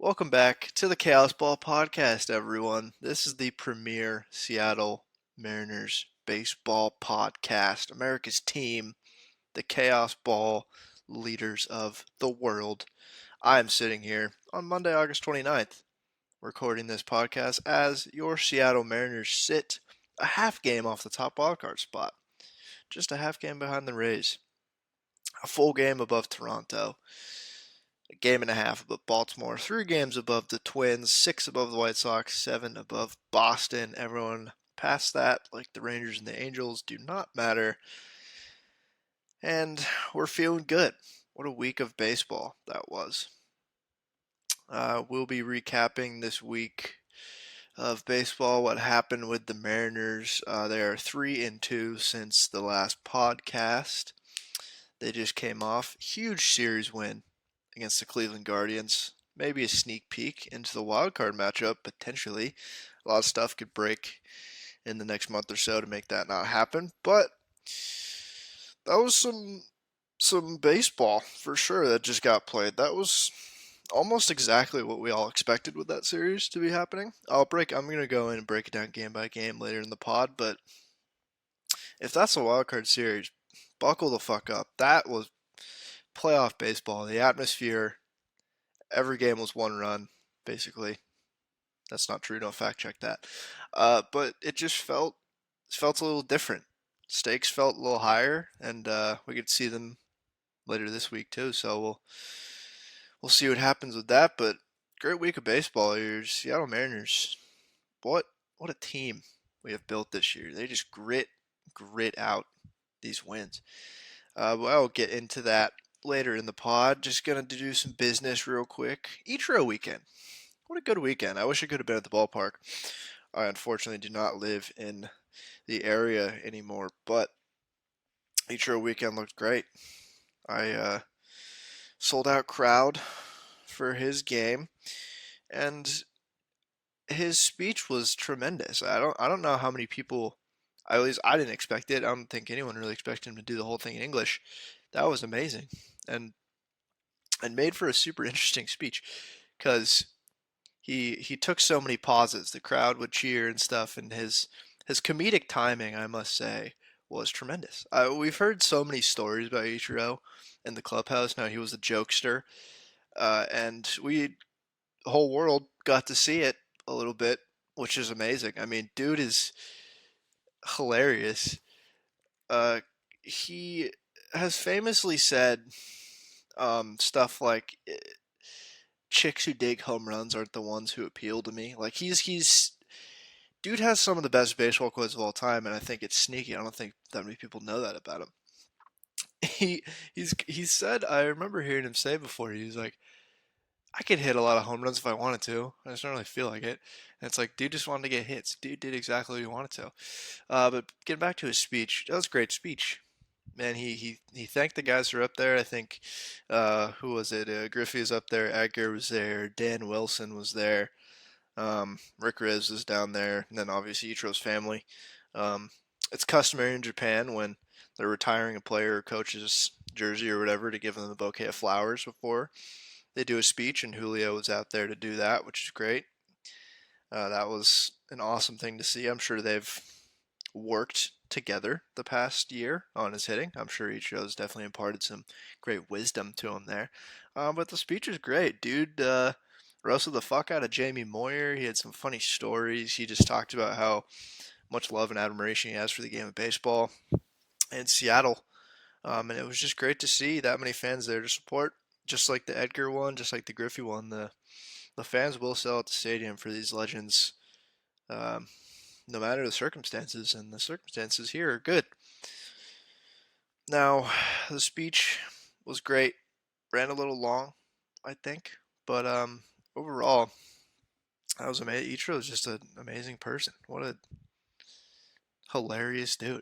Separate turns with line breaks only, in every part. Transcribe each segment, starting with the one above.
Welcome back to the Chaos Ball Podcast, everyone. This is the premier Seattle Mariners baseball podcast, America's team, the Chaos Ball leaders of the world. I am sitting here on Monday, August 29th, recording this podcast as your Seattle Mariners sit a half game off the top wildcard spot. Just a half game behind the Rays, a full game above Toronto, a game and a half above Baltimore, 3 games above the Twins, 6 above the White Sox, 7 above Boston. Everyone past that, like the Rangers and the Angels, do not matter. And we're feeling good. What a week of baseball that was. We'll be recapping this week of baseball, what happened with the Mariners. They are 3-2 since the last podcast. They just came off huge series win against the Cleveland Guardians. Maybe a sneak peek into the wild card matchup, potentially. A lot of stuff could break in the next month or so to make that not happen. But that was some baseball for sure that just got played. That was almost exactly what we all expected with that series to be happening. I'm going to go in and break it down game by game later in the pod, but if that's a wild card series, buckle the fuck up. That was playoff baseball. The atmosphere, every game was 1 run, basically. That's not true. Don't fact check that. But it just felt a little different. Stakes felt a little higher, and we could see them later this week too. So we'll see what happens with that. But great week of baseball here, Seattle Mariners. What a team we have built this year. They just grit out these wins. I'll get into that later in the pod. Just gonna do some business real quick. Ichiro weekend. What a good weekend. I wish I could have been at the ballpark. I unfortunately do not live in the area anymore, but Ichiro weekend looked great. I sold out crowd for his game, and his speech was tremendous. I don't know how many people. At least I didn't expect it. I don't think anyone really expected him to do the whole thing in English. That was amazing, and made for a super interesting speech because he took so many pauses. The crowd would cheer and stuff, and his comedic timing, I must say, was tremendous. We've heard so many stories about Ichiro in the clubhouse. Now he was a jokester, and the whole world got to see it a little bit, which is amazing. I mean, dude is hilarious. He has famously said stuff like chicks who dig home runs aren't the ones who appeal to me. Like he's dude has some of the best baseball quotes of all time, and I think it's sneaky. I don't think that many people know that about him. He said, I remember hearing him say before, he was like, I could hit a lot of home runs if I wanted to. I just don't really feel like it. And it's like, dude just wanted to get hits. Dude did exactly what he wanted to. But getting back to his speech, that was a great speech. Man, he thanked the guys who are up there. I think, who was it? Griffey was up there. Edgar was there. Dan Wilson was there. Rick Riz was down there. And then obviously Ichiro's family. Um, it's customary in Japan when they're retiring a player or coach's jersey or whatever to give them a bouquet of flowers before they do a speech, and Julio was out there to do that, which is great. That was an awesome thing to see. I'm sure they've worked together the past year on his hitting. I'm sure Ichiro's definitely imparted some great wisdom to him there. But the speech was great. Dude roasted the fuck out of Jamie Moyer. He had some funny stories. He just talked about how much love and admiration he has for the game of baseball and Seattle. And it was just great to see that many fans there to support. Just like the Edgar one, just like the Griffey one, the fans will sell out the stadium for these legends, um, no matter the circumstances, and the circumstances here are good. Now, the speech was great, ran a little long, I think, but overall, that was amazing. Ichiro is just an amazing person. What a hilarious dude.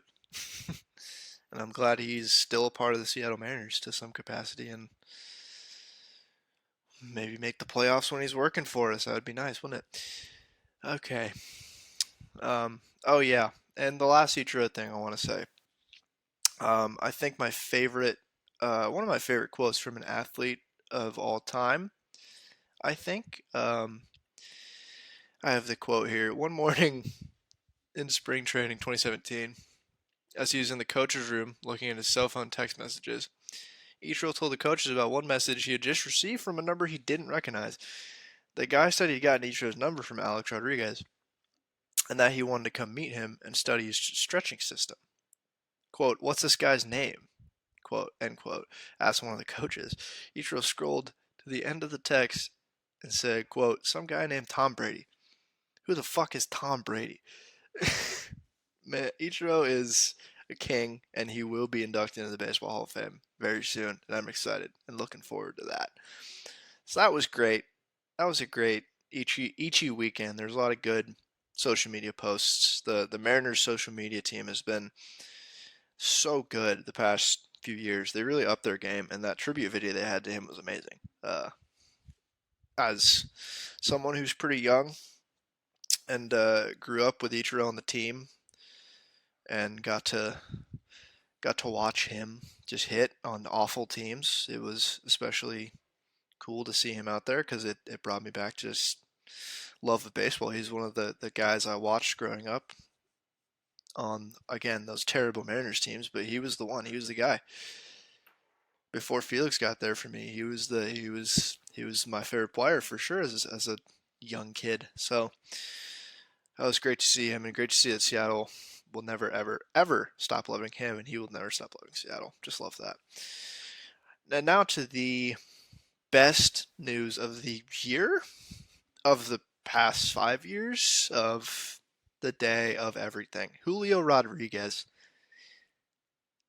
And I'm glad he's still a part of the Seattle Mariners to some capacity, and maybe make the playoffs when he's working for us. That would be nice, wouldn't it? Okay. Oh yeah, and the last Ichiro thing I want to say. I think one of my favorite quotes from an athlete of all time. I think I have the quote here. One morning in spring training 2017, as he was in the coach's room looking at his cell phone text messages, Ichiro told the coaches about one message he had just received from a number he didn't recognize. The guy said he'd gotten Ichiro's number from Alex Rodriguez, and that he wanted to come meet him and study his stretching system. Quote, "What's this guy's name?" Quote, end quote, asked one of the coaches. Ichiro scrolled to the end of the text and said, quote, "Some guy named Tom Brady." Who the fuck is Tom Brady? Man, Ichiro is a king, and he will be inducted into the Baseball Hall of Fame very soon, and I'm excited and looking forward to that. So that was great. That was a great Ichi weekend. There's a lot of good social media posts. The Mariners social media team has been so good the past few years. They really upped their game, and that tribute video they had to him was amazing. As someone who's pretty young and grew up with Ichiro on the team and got to watch him just hit on awful teams, it was especially cool to see him out there because it brought me back to just love of baseball. He's one of the guys I watched growing up on, again, those terrible Mariners teams, but he was the one. He was the guy. Before Felix got there for me, he was my favorite player for sure as a young kid. So that was great to see him, and great to see that Seattle will never ever ever stop loving him, and he will never stop loving Seattle. Just love that. And now to the best news of the year, of the past 5 years, of the day, of everything. Julio Rodriguez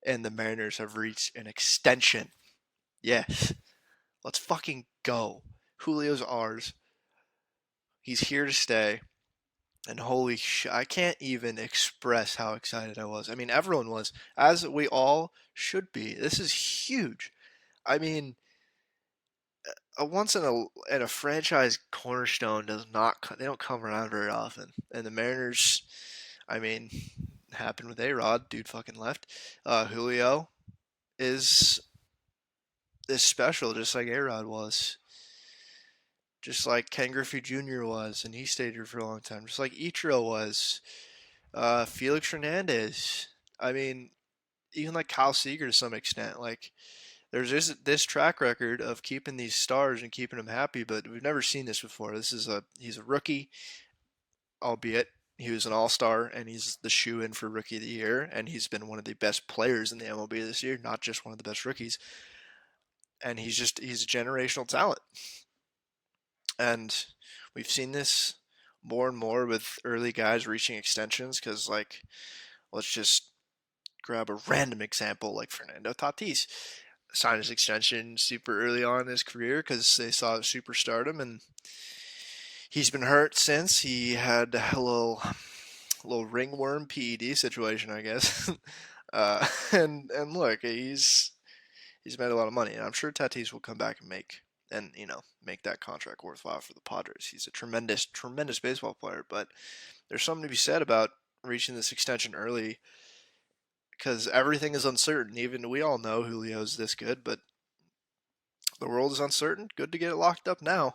and the Mariners have reached an extension. Yes, let's fucking go. Julio's ours. He's here to stay. And holy shit, I can't even express how excited I was. I mean, everyone was, as we all should be. This is huge. I mean, a once in a franchise cornerstone does not, they don't come around very often. And the Mariners, I mean, happened with A-Rod, dude fucking left. Julio is special, just like A-Rod was. Just like Ken Griffey Jr. was, and he stayed here for a long time. Just like Ichiro was. Felix Hernandez. I mean, even like Kyle Seager to some extent. Like, there's this track record of keeping these stars and keeping them happy, but we've never seen this before. He's a rookie, albeit he was an all-star, and he's the shoe-in for Rookie of the Year, and he's been one of the best players in the MLB this year, not just one of the best rookies. And he's a generational talent. And we've seen this more and more with early guys reaching extensions because, like, let's just grab a random example like Fernando Tatis signed his extension super early on in his career because they saw superstardom, and he's been hurt since. He had a little ringworm PED situation, I guess. And look, he's made a lot of money, and I'm sure Tatis will come back and make that contract worthwhile for the Padres. He's a tremendous baseball player, but there's something to be said about reaching this extension early because everything is uncertain. Even we all know Julio's this good, but the world is uncertain. Good to get it locked up now,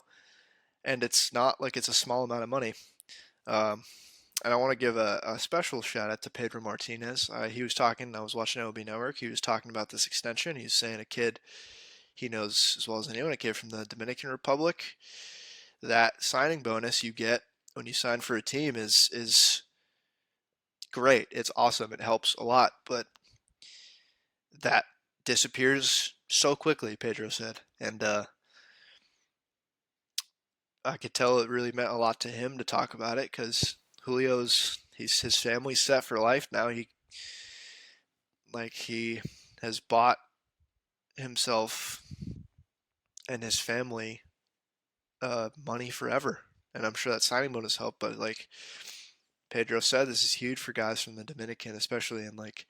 and it's not like it's a small amount of money. Um, and I want to give a special shout out to Pedro Martinez. He was talking. I was watching MLB Network. He was talking about this extension. He's saying a kid he knows as well as anyone, a kid from the Dominican Republic. That signing bonus you get when you sign for a team is great. It's awesome. It helps a lot, but that disappears so quickly, Pedro said. And I could tell it really meant a lot to him to talk about it because his family's set for life now. He has bought himself and his family money forever, and I'm sure that signing bonus helped. But like Pedro said, this is huge for guys from the Dominican, especially in like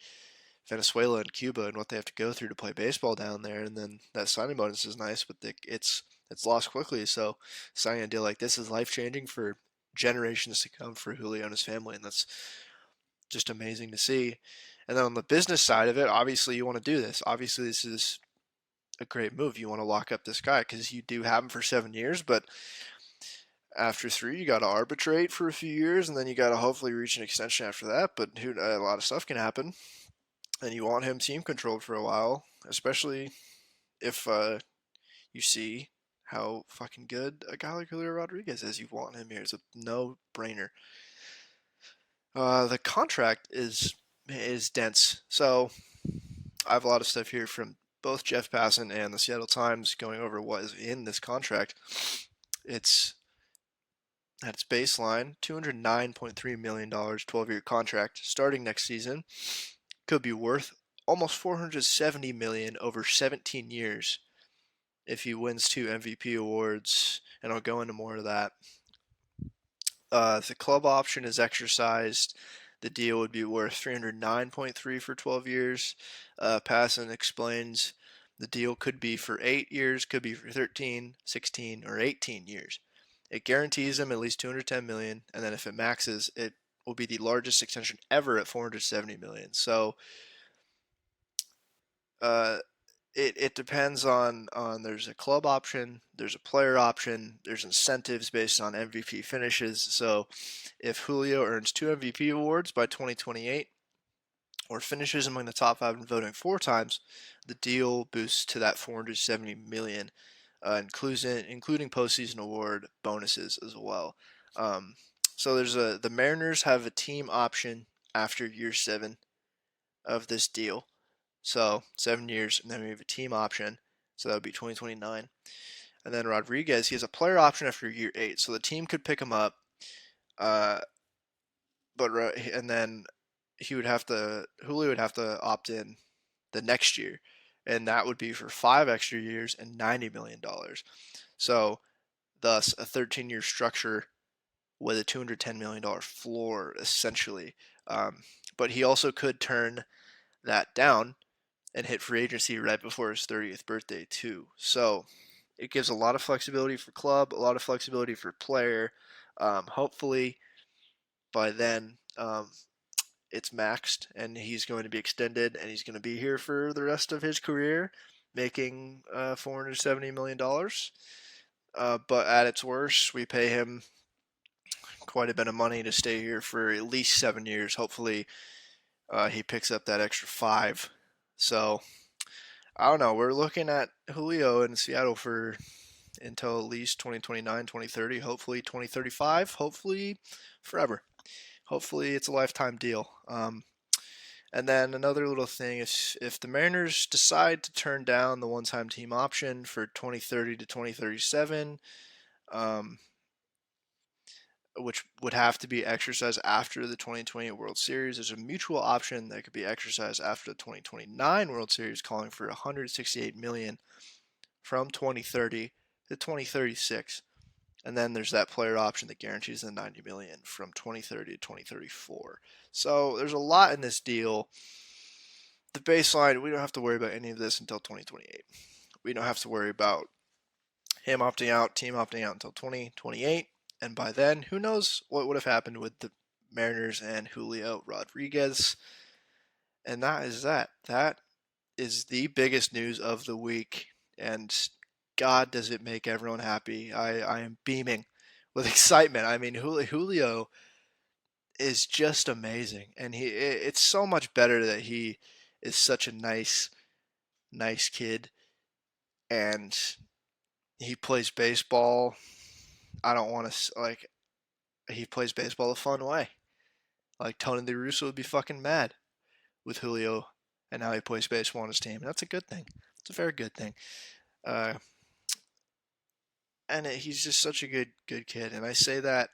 Venezuela and Cuba, and what they have to go through to play baseball down there. And then that signing bonus is nice, but it's lost quickly. So signing a deal like this is life changing for generations to come for Julio and his family, and that's just amazing to see. And then on the business side of it, obviously you want to do this. Obviously, this is a great move. You want to lock up this guy because you do have him for 7 years, but after three, you got to arbitrate for a few years, and then you got to hopefully reach an extension after that. But a lot of stuff can happen, and you want him team controlled for a while, especially if you see how fucking good a guy like Julio Rodriguez is. You want him here. It's a no brainer. The contract is dense, so I have a lot of stuff here from both Jeff Passan and the Seattle Times going over what is in this contract. It's at its baseline, $209.3 million, 12-year contract starting next season. Could be worth almost $470 million over 17 years if he wins 2 MVP awards, and I'll go into more of that. If the club option is exercised, the deal would be worth 309.3 for 12 years. Passan explains the deal could be for 8 years, could be for 13, 16, or 18 years. It guarantees him at least 210 million, and then if it maxes, it will be the largest extension ever at 470 million. So, uh, it depends on there's a club option, there's a player option, there's incentives based on MVP finishes. So if Julio earns 2 MVP awards by 2028 or finishes among the top 5 in voting 4 times, the deal boosts to that 470 million, including postseason award bonuses as well. So the Mariners have a team option after year 7 of this deal. So 7 years, and then we have a team option. So that would be 2029. And then Rodriguez, he has a player option after year 8. So the team could pick him up, uh, and then Julio would have to opt in the next year, and that would be for 5 extra years and $90 million. So thus a 13-year structure with a $210 million floor essentially. But he also could turn that down and hit free agency right before his 30th birthday too. So it gives a lot of flexibility for club, a lot of flexibility for player. Hopefully by then it's maxed and he's going to be extended and he's going to be here for the rest of his career, making $470 million. But at its worst, we pay him quite a bit of money to stay here for at least 7 years. Hopefully, he picks up that extra 5. So I don't know. We're looking at Julio in Seattle for until at least 2029, 2030, hopefully 2035, hopefully forever. Hopefully it's a lifetime deal. And then another little thing, if the Mariners decide to turn down the one-time team option for 2030 to 2037, which would have to be exercised after the 2028 World Series, there's a mutual option that could be exercised after the 2029 World Series, calling for 168 million from 2030 to 2036. And then there's that player option that guarantees the 90 million from 2030 to 2034. So there's a lot in this deal. The baseline, we don't have to worry about any of this until 2028. We don't have to worry about him opting out, team opting out until 2028. And by then, who knows what would have happened with the Mariners and Julio Rodriguez. And that is that. That is the biggest news of the week. And God, does it make everyone happy. I am beaming with excitement. I mean, Julio is just amazing. And it's so much better that he is such a nice kid. And he plays baseball. I don't want to, like, he plays baseball a fun way. Like, Tony La Russa would be fucking mad with Julio and how he plays baseball on his team. And that's a good thing. It's a very good thing. And he's just such a good kid. And I say that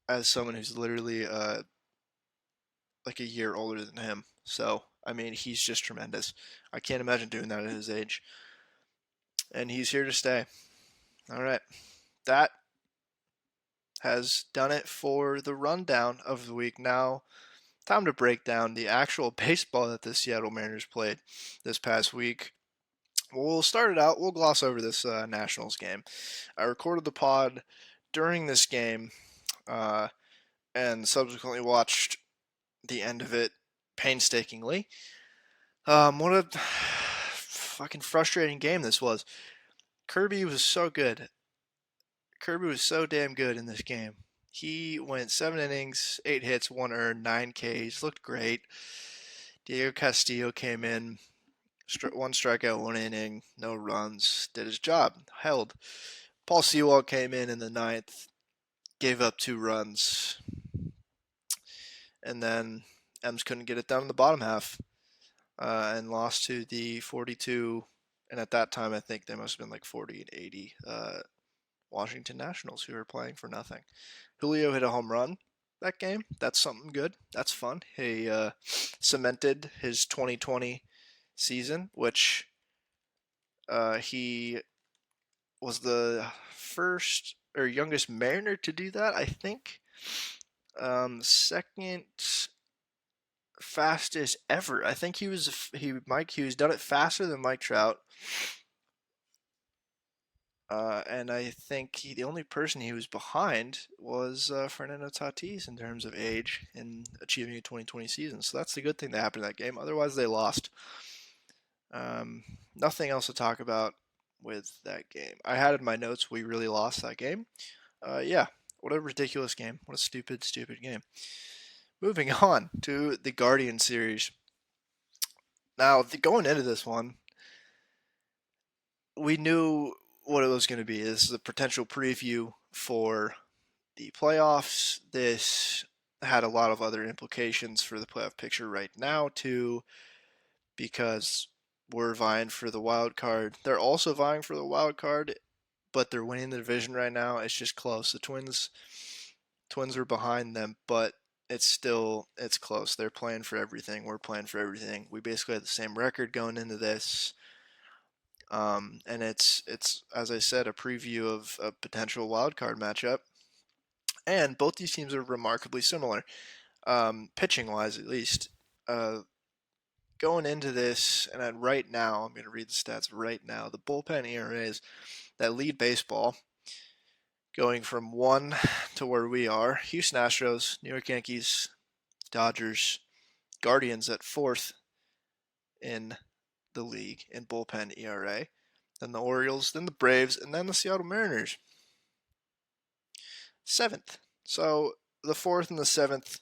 as someone who's literally like a year older than him. So, I mean, he's just tremendous. I can't imagine doing that at his age. And he's here to stay. All right. That has done it for the rundown of the week. Now, time to break down the actual baseball that the Seattle Mariners played this past week. We'll start it out. We'll gloss over this Nationals game. I recorded the pod during this game and subsequently watched the end of it painstakingly. What a fucking frustrating game this was. Kirby was so good. Kirby was so damn good in this game. He went 7 innings, 8 hits, 1 earned, 9 Ks. Looked great. Diego Castillo came in, 1 strikeout, 1 inning, no runs. Did his job. Held. Paul Sewald came in the ninth, gave up 2 runs, and then Ems couldn't get it done in the bottom half, and lost to the 42. And at that time, I think they must have been like 40 and 80 Washington Nationals, who were playing for nothing. Julio hit a home run that game. That's something good. That's fun. He cemented his 2020 season, which he was the first or youngest Mariner to do that, I think. Second fastest ever. I think he was done it faster than Mike Trout. And I think the only person he was behind was Fernando Tatis in terms of age in achieving a 2020 season. So that's the good thing that happened in that game. Otherwise, they lost. Nothing else to talk about with that game. I had in my notes we really lost that game. Yeah, what a ridiculous game. What a stupid, stupid game. Moving on to the Guardian series. Now, going into this one, we knew what it was going to be. This is a potential preview for the playoffs. This had a lot of other implications for the playoff picture right now, too, because we're vying for the wild card. They're also vying for the wild card, but they're winning the division right now. It's just close. The Twins are behind them, but it's close. They're playing for everything. We're playing for everything. We basically had the same record going into this. And it's as I said, a preview of a potential wild card matchup. And both these teams are remarkably similar, pitching wise at least. Going into this, and right now, I'm going to read the stats right now. The bullpen ERAs that lead baseball, going from 1 to where we are: Houston Astros, New York Yankees, Dodgers, Guardians at 4th in the league in bullpen ERA. Then the Orioles, then the Braves, and then the Seattle Mariners. 7th. So the 4th and the 7th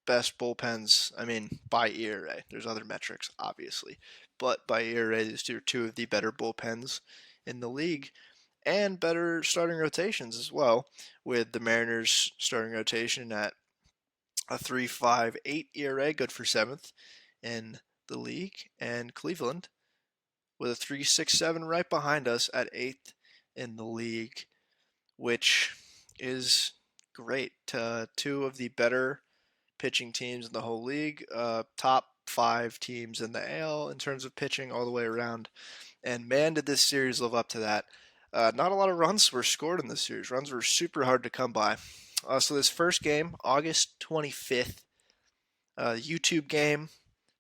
best bullpens, I mean, by ERA. There's other metrics, obviously. But by ERA, these are two of the better bullpens in the league. And better starting rotations as well, with the Mariners starting rotation at a 3.58 ERA, good for 7th in the league. And Cleveland with a 3.67 right behind us at 8th in the league, which is great. Two of the better pitching teams in the whole league, top 5 teams in the AL in terms of pitching all the way around. And man, did this series live up to that. Not a lot of runs were scored in this series. Runs were super hard to come by. So this first game, August 25th, YouTube game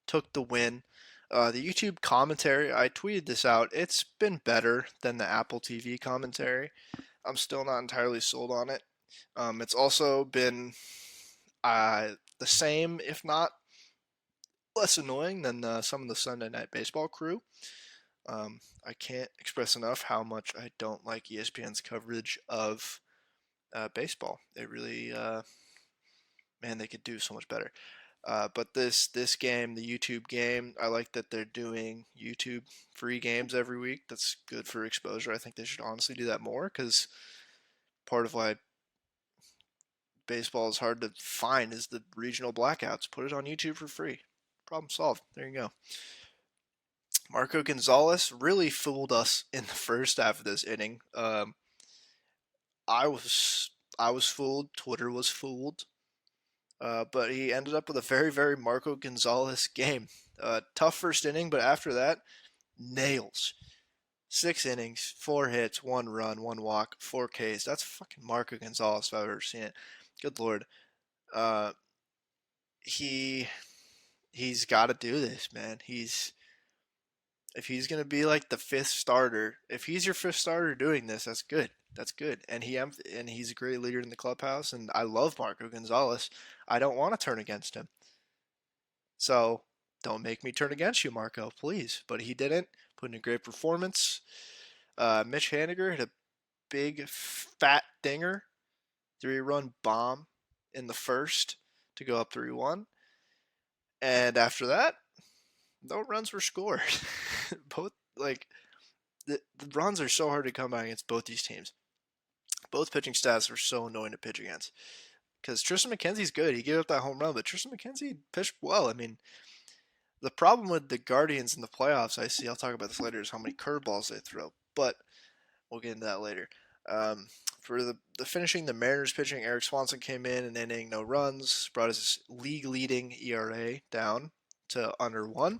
took the win. The YouTube commentary, I tweeted this out. It's been better than the Apple TV commentary. I'm still not entirely sold on it. It's also been the same, if not less annoying than some of the Sunday Night Baseball crew. I can't express enough how much I don't like ESPN's coverage of baseball. They really, man, they could do so much better. But this game, the YouTube game, I like that they're doing YouTube free games every week. That's good for exposure. I think they should honestly do that more, because part of why baseball is hard to find is the regional blackouts. Put it on YouTube for free. Problem solved. There you go. Marco Gonzalez really fooled us in the first half of this inning. I was fooled. Twitter was fooled. But he ended up with a very, very Marco Gonzalez game. Tough first inning, but after that, nails. 6 innings, 4 hits, 1 run, 1 walk, 4 Ks. That's fucking Marco Gonzalez if I've ever seen it. Good lord. He's got to do this, man. If he's gonna be like the 5th starter, if he's your 5th starter doing this, that's good. That's good. And he's a great leader in the clubhouse. And I love Marco Gonzalez. I don't want to turn against him. So Don't make me turn against you, Marco, please. But he didn't. Put in a great performance. Mitch Haniger hit a big fat dinger, 3-run bomb in the first to go up 3-1. And after that, no runs were scored. Both like the runs are so hard to come by against both these teams. Both pitching staffs were so annoying to pitch against. Because Tristan McKenzie's good. He gave up that home run, but Tristan McKenzie pitched well. I mean, the problem with the Guardians in the playoffs, I see, I'll talk about this later, is how many curveballs they throw. But we'll get into that later. For the finishing, the Mariners pitching, Eric Swanson came in an inning, no runs, brought his league-leading ERA down to under 1.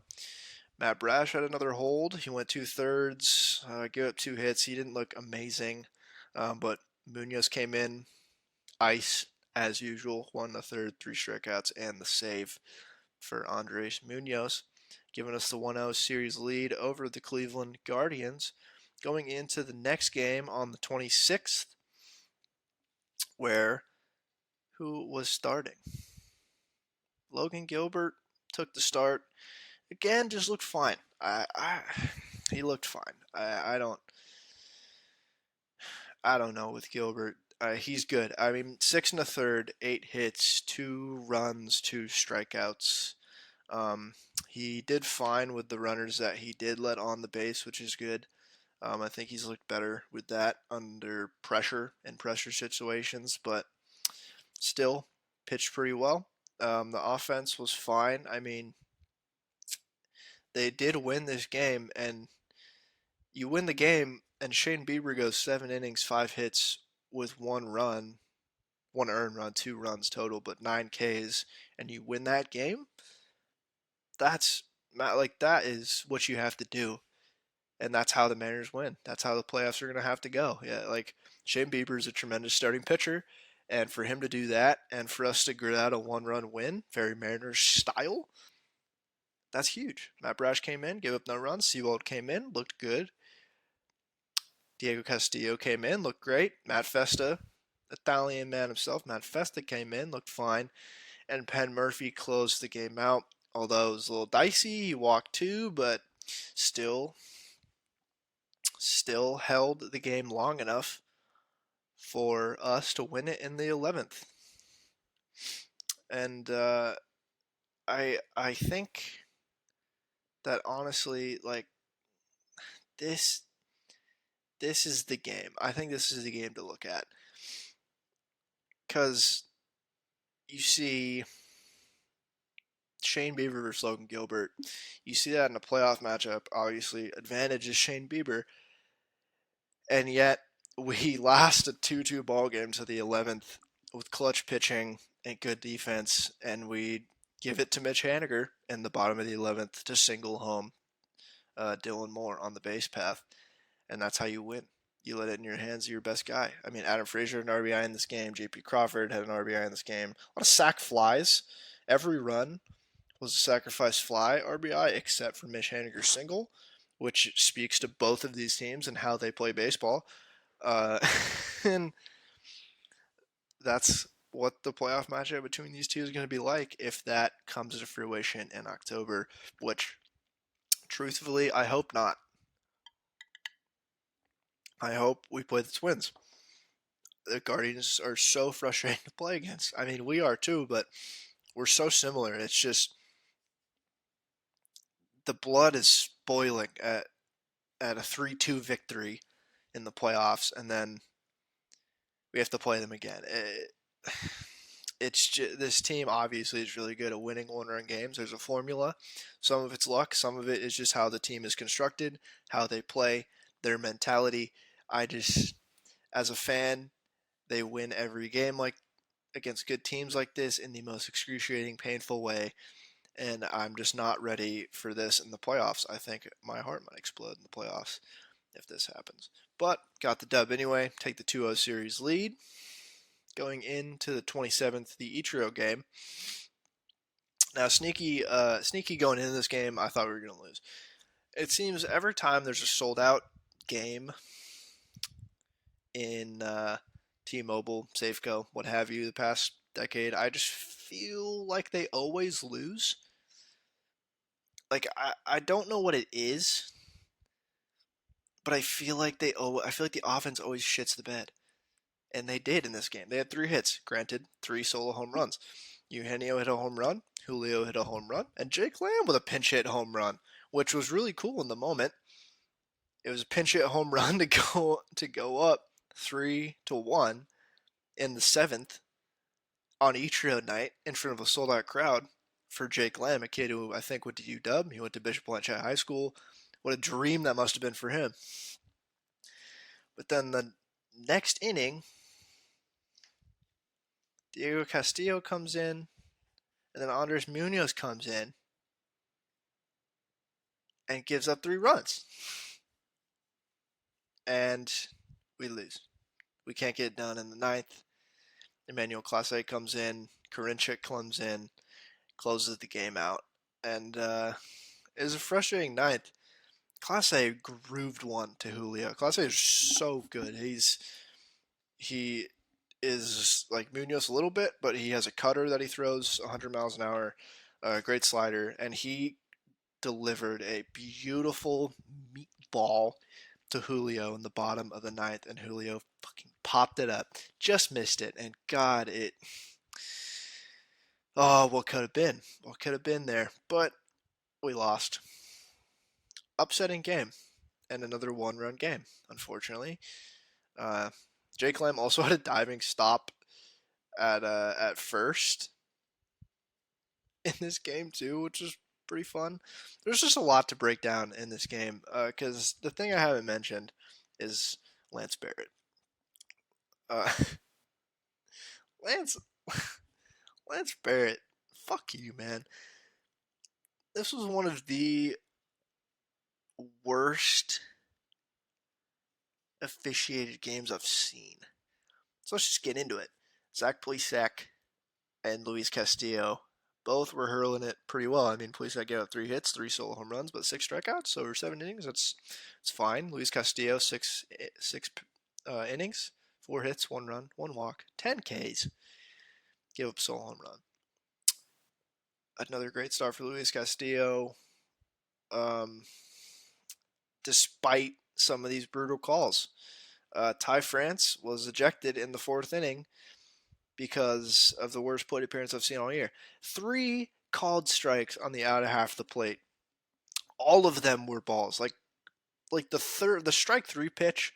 Matt Brash had another hold. He went 2/3, gave up 2 hits. He didn't look amazing, but Munoz came in, ice as usual, 1 1/3, 3 strikeouts, and the save for Andres Munoz, giving us the 1-0 series lead over the Cleveland Guardians. Going into the next game on the 26th, where who was starting? Logan Gilbert took the start. Again, just looked fine. He looked fine. I don't know with Gilbert. He's good. I mean, 6 1/3, 8 hits, 2 runs, 2 strikeouts. He did fine with the runners that he did let on the base, which is good. I think he's looked better with that under pressure and pressure situations, but still pitched pretty well. The offense was fine. I mean, they did win this game, and you win the game, and Shane Bieber goes 7 innings, 5 hits with 1 run, 1 earned run, 2 runs total, but 9 Ks, and you win that game. That's that is what you have to do, and that's how the Mariners win. That's how the playoffs are going to have to go. Yeah, like Shane Bieber is a tremendous starting pitcher, and for him to do that, and for us to grit out a 1-run win, very Mariners style, that's huge. Matt Brash came in, gave up no runs. Seawald came in, looked good. Diego Castillo came in, looked great. Matt Festa, Italian man himself, Matt Festa came in, looked fine. And Penn Murphy closed the game out. Although it was a little dicey, he walked 2, but still held the game long enough for us to win it in the 11th. And I think that honestly, like this is the game. I think this is the game to look at, because you see Shane Bieber versus Logan Gilbert. You see that in a playoff matchup. Obviously, advantage is Shane Bieber, and yet we last a 2-2 ball game to the 11th with clutch pitching and good defense, and we give it to Mitch Haniger in the bottom of the 11th to single home Dylan Moore on the base path, and that's how you win. You let it in your hands of your best guy. I mean, Adam Frazier had an RBI in this game. J.P. Crawford had an RBI in this game. A lot of sac flies. Every run was a sacrifice fly RBI except for Mitch Haniger's single, which speaks to both of these teams and how they play baseball. And that's what the playoff matchup between these two is going to be like if that comes to fruition in October, which, truthfully, I hope not. I hope we play the Twins. The Guardians are so frustrating to play against. I mean, we are too, but we're so similar. It's just the blood is boiling at a 3-2 victory in the playoffs, and then we have to play them again. It's just, this team obviously is really good at winning one-run games. There's a formula. Some of it's luck. Some of it is just how the team is constructed, how they play, their mentality. As a fan, they win every game like against good teams like this in the most excruciating, painful way. And I'm just not ready for this in the playoffs. I think my heart might explode in the playoffs if this happens. But got the dub anyway. Take the 2-0 series lead. Going into the 27th, the Ichiro game. Now, sneaky going into this game, I thought we were going to lose. It seems every time there's a sold-out game in T-Mobile, Safeco, what have you, the past decade, I just feel like they always lose. like I don't know what it is, but I feel like the offense always shits the bed. And they did in this game. They had 3 hits, granted, 3 solo home runs. Eugenio hit a home run, Julio hit a home run, and Jake Lamb with a pinch hit home run, which was really cool in the moment. It was a pinch hit home run to go up 3-1 in the seventh on Ichiro night in front of a sold out crowd for Jake Lamb, a kid who I think went to UW. He went to Bishop Blanchett High School. What a dream that must have been for him. But then the next inning, Diego Castillo comes in, and then Andres Munoz comes in and gives up 3 runs. And we lose. We can't get it done in the ninth. Emmanuel Clase comes in. Karinchak comes in, closes the game out. And it was a frustrating ninth. Clase grooved one to Julio. Clase is so good. He is like Munoz a little bit, but he has a cutter that he throws 100 miles an hour, a great slider, and he delivered a beautiful meatball to Julio in the bottom of the ninth, and Julio fucking popped it up, just missed it, and God, it. Oh, what could have been? What could have been there? But we lost. Upsetting game, and another one-run game, unfortunately. Uh, Jake Lamb also had a diving stop at first in this game too, which is pretty fun. There's just a lot to break down in this game because the thing I haven't mentioned is Lance Barrett. Uh, Lance Lance Barrett, fuck you, man. This was one of the worst officiated games I've seen. So let's just get into it. Zach Plesac and Luis Castillo both were hurling it pretty well. I mean, Plesac gave up 3 hits, 3 solo home runs, but 6 strikeouts over 7 innings. It's fine. Luis Castillo six innings, 4 hits, 1 run, 1 walk, 10 Ks. Give up solo home run. Another great start for Luis Castillo. Um, despite some of these brutal calls, Ty France was ejected in the 4th inning because of the worst plate appearance I've seen all year. 3 called strikes on the outer half of the plate. All of them were balls. Like the strike 3 pitch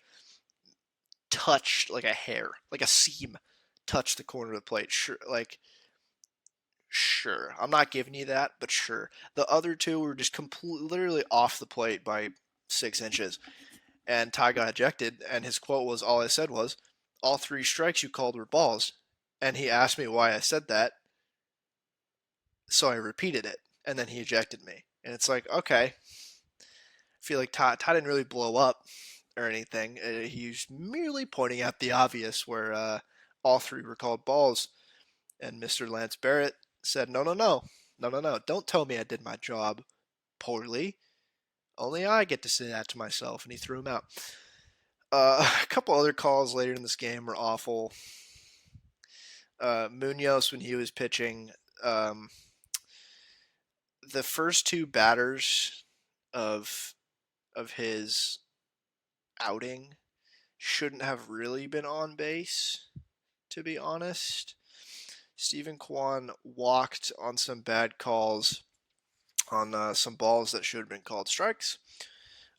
touched like a hair, like a seam touched the corner of the plate. Sure. I'm not giving you that, but sure. The other 2 were just completely, literally off the plate by 6 inches. And Ty got ejected, and his quote was, all I said was, all 3 strikes you called were balls. And he asked me why I said that, so I repeated it, and then he ejected me. And it's like, okay. I feel like Ty didn't really blow up or anything. He's merely pointing out the obvious where all 3 were called balls. And Mr. Lance Barrett said, no. Don't tell me I did my job poorly. Only I get to say that to myself. And he threw him out. A couple other calls later in this game were awful. Munoz, when he was pitching, the first 2 batters of his outing shouldn't have really been on base, to be honest. Stephen Kwan walked on some bad calls on some balls that should have been called strikes.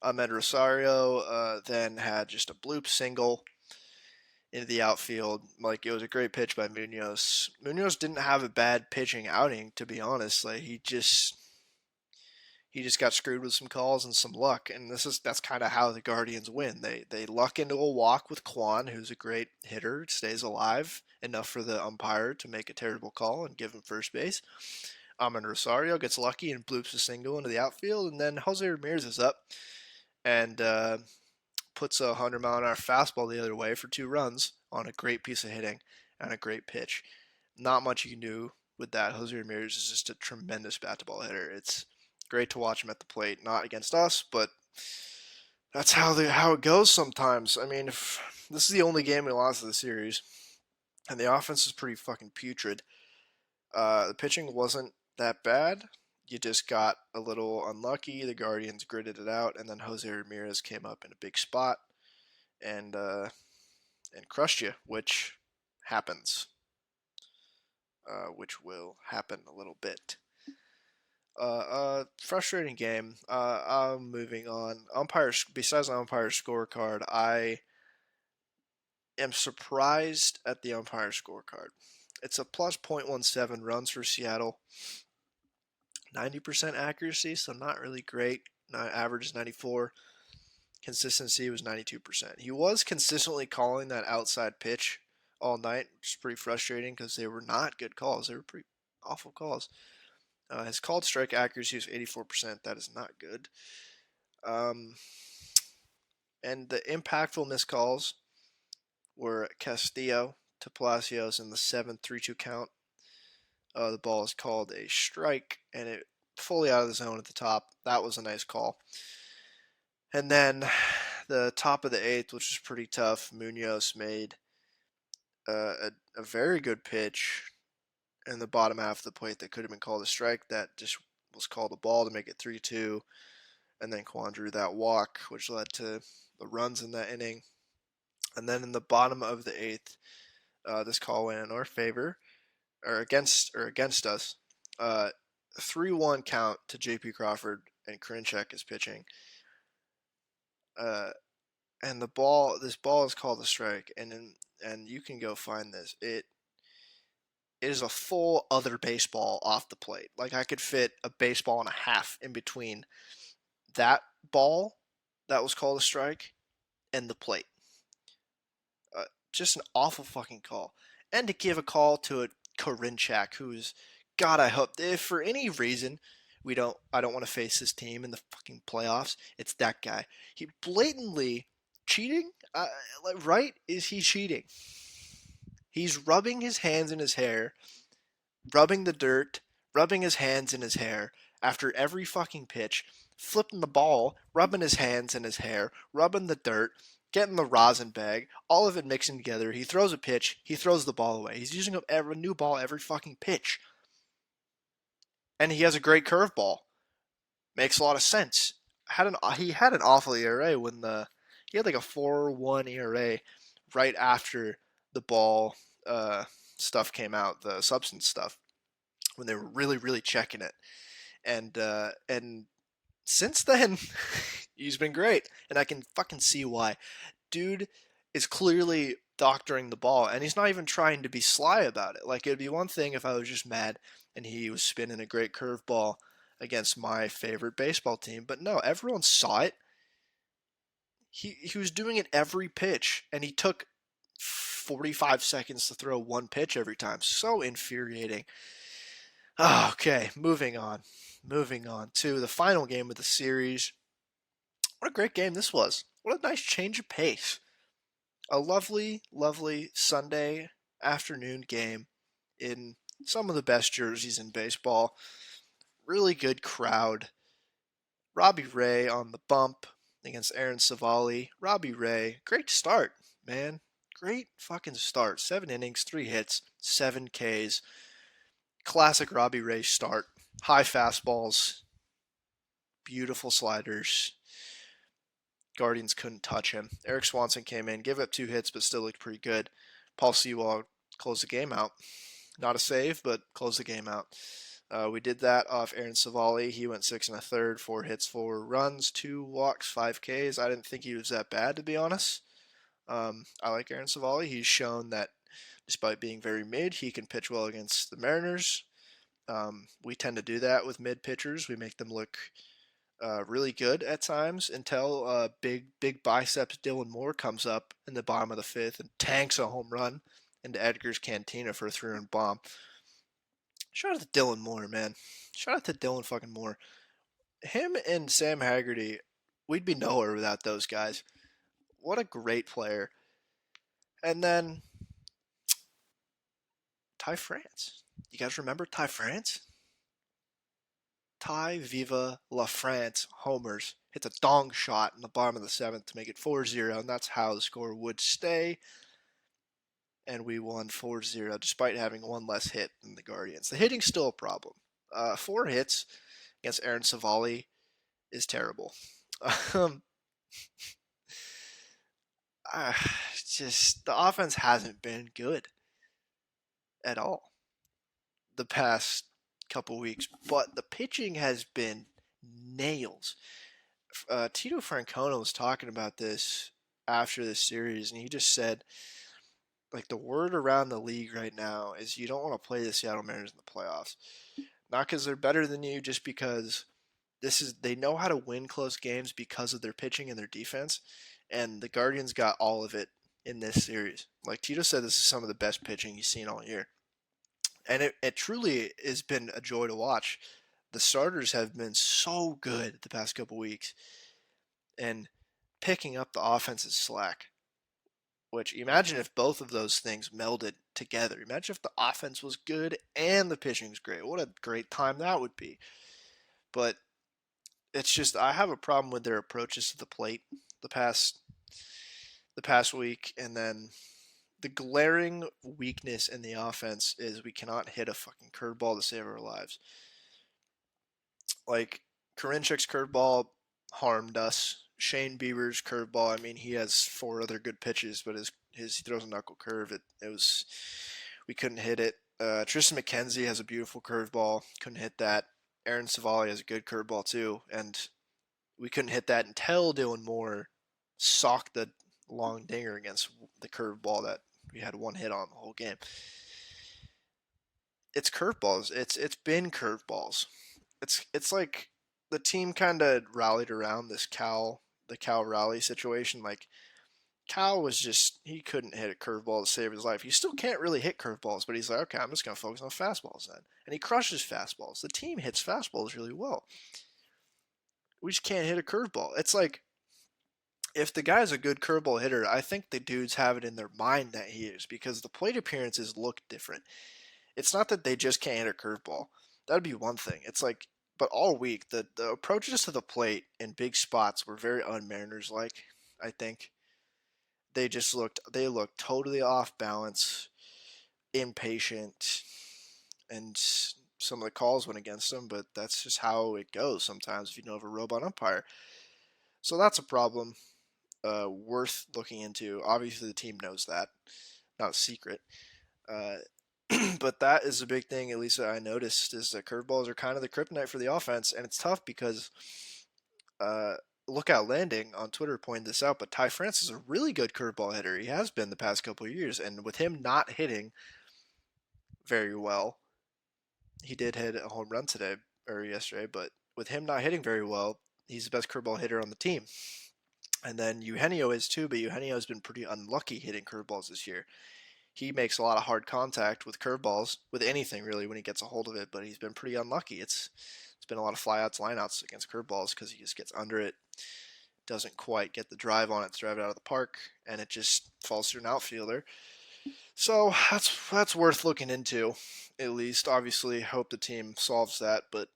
Ahmed Rosario then had just a bloop single into the outfield. Like, it was a great pitch by Munoz. Munoz didn't have a bad pitching outing, to be honest. Like, he just got screwed with some calls and some luck, and that's kind of how the Guardians win. They luck into a walk with Kwan, who's a great hitter, stays alive enough for the umpire to make a terrible call and give him first base. Amin Rosario gets lucky and bloops a single into the outfield, and then Jose Ramirez is up and puts a 100-mile-an-hour fastball the other way for 2 runs on a great piece of hitting and a great pitch. Not much you can do with that. Jose Ramirez is just a tremendous bat-to-ball hitter. It's great to watch him at the plate. Not against us, but that's how it goes sometimes. I mean, if this is the only game we lost of the series, and the offense is pretty fucking putrid. The pitching wasn't that bad, you just got a little unlucky. The Guardians gritted it out, and then Jose Ramirez came up in a big spot and and crushed you, happens, which will happen a little bit. Frustrating game. I'm moving on. Umpires. Besides the umpire scorecard, I am surprised at the umpire scorecard. It's a plus 0.17 runs for Seattle. 90% accuracy, so not really great. Average is 94. Consistency was 92%. He was consistently calling that outside pitch all night, which is pretty frustrating because they were not good calls. They were pretty awful calls. His called strike accuracy was 84%. That is not good. Um, and the impactful missed calls were Castillo to Palacios in the 7th 3-2 count. The ball is called a strike, and it fully out of the zone at the top. That was a nice call. And then the top of the 8th, which was pretty tough, Munoz made a very good pitch in the bottom half of the plate that could have been called a strike. That just was called a ball to make it 3-2. And then Kwan drew that walk, which led to the runs in that inning. And then in the bottom of the 8th, this call went in our favor, or against us. 3-1 count to J.P. Crawford, and Karinchak is pitching. And this ball is called a strike, and you can go find this. It is a full other baseball off the plate. Like, I could fit a baseball and a half in between that ball that was called a strike and the plate. Just an awful fucking call. And to give a call to a Karinchak, who's, God, I hope, if for any reason I don't want to face this team in the fucking playoffs, it's that guy. He blatantly cheating, right? Is he cheating? He's rubbing his hands in his hair, rubbing the dirt, rubbing his hands in his hair after every fucking pitch, flipping the ball, rubbing his hands in his hair, rubbing the dirt, getting the rosin bag, all of it mixing together. He throws a pitch, he throws the ball away. He's using a new ball every fucking pitch. And he has a great curveball. Makes a lot of sense. He had an awful ERA he had like a 4.1 ERA right after the ball stuff came out, the substance stuff, when they were really, really checking it. And since then, he's been great, and I can fucking see why. Dude is clearly doctoring the ball, and he's not even trying to be sly about it. Like, it'd be one thing if I was just mad and he was spinning a great curveball against my favorite baseball team, but no, everyone saw it. He was doing it every pitch, and he took 45 seconds to throw one pitch every time. So infuriating. Okay, moving on. Moving on to the final game of the series. What a great game this was. What a nice change of pace. A lovely, lovely Sunday afternoon game in some of the best jerseys in baseball. Really good crowd. Robbie Ray on the bump against Aaron Savali. Robbie Ray, great start, man. Great fucking start. 7 innings, 3 hits, 7 Ks. Classic Robbie Ray start. High fastballs, beautiful sliders. Guardians couldn't touch him. Eric Swanson came in, gave up 2 hits, but still looked pretty good. Paul Sewall closed the game out. Not a save, but closed the game out. We did that off Aaron Savali. He went 6 1/3, 4 hits, 4 runs, 2 walks, 5 Ks. I didn't think he was that bad, to be honest. I like Aaron Savali. He's shown that despite being very mid, he can pitch well against the Mariners. We tend to do that with mid pitchers. We make them look really good at times until big biceps Dylan Moore comes up in the bottom of the 5th and tanks a home run into Edgar's Cantina for a 3-run bomb. Shout out to Dylan Moore, man. Shout out to Dylan fucking Moore. Him and Sam Haggerty, we'd be nowhere without those guys. What a great player. And then Ty France. You guys remember Ty France? Ty Viva La France homers. Hits a dong shot in the bottom of the 7th to make it 4-0, and that's how the score would stay. And we won 4-0 despite having 1 less hit than the Guardians. The hitting's still a problem. 4 hits, against Aaron Savali is terrible. Um, uh, just the offense hasn't been good at all the past couple weeks, but the pitching has been nails. Tito Francona was talking about this after this series, and he just said, like, the word around the league right now is you don't want to play the Seattle Mariners in the playoffs. Not because they're better than you, just because they know how to win close games because of their pitching and their defense, and the Guardians got all of it in this series. Like Tito said, this is some of the best pitching he's seen all year, and it truly has been a joy to watch. The starters have been so good the past couple weeks, and picking up the offense's slack. Which imagine if both of those things melded together. Imagine if the offense was good and the pitching was great. What a great time that would be. But it's just I have a problem with their approaches to the plate the past week, and then the glaring weakness in the offense is we cannot hit a fucking curveball to save our lives. Like Karinchak's curveball harmed us. Shane Bieber's curveball. I mean, he has four other good pitches, but his he throws a knuckle curve. It was we couldn't hit it. Tristan McKenzie has a beautiful curveball. Couldn't hit that. Aaron Savali has a good curveball too, and we couldn't hit that until Dylan Moore socked the long dinger against the curveball that we had one hit on the whole game. It's curveballs. It's been curveballs. It's like the team kind of rallied around the Cal rally situation. Like Cal was just he couldn't hit a curveball to save his life. He still can't really hit curveballs, but he's like, okay, I'm just gonna focus on fastballs then, and he crushes fastballs. The team hits fastballs really well. We just can't hit a curveball. It's like if the guy's a good curveball hitter, I think the dudes have it in their mind that he is because the plate appearances look different. It's not that they just can't hit a curveball. That'd be one thing. It's like, but all week the approaches to the plate in big spots were very un-Mariners like. I think they looked totally off balance, impatient, and some of the calls went against them. But that's just how it goes sometimes if you don't have a robot umpire. So that's a problem worth looking into. Obviously, the team knows that, not a secret. Uh, but that is a big thing, at least that I noticed, is that curveballs are kind of the kryptonite for the offense, and it's tough because uh, Lookout Landing on Twitter pointed this out, but Ty France is a really good curveball hitter. He has been the past couple of years, and with him not hitting very well, he did hit a home run today or yesterday, but with him not hitting very well, he's the best curveball hitter on the team. And then Eugenio is too, but Eugenio has been pretty unlucky hitting curveballs this year. He makes a lot of hard contact with curveballs, with anything really when he gets a hold of it, but he's been pretty unlucky. It's been a lot of flyouts, lineouts against curveballs because he just gets under it, doesn't quite get the drive on it to drive it out of the park, and it just falls through an outfielder. So that's worth looking into, at least. Obviously, hope the team solves that, but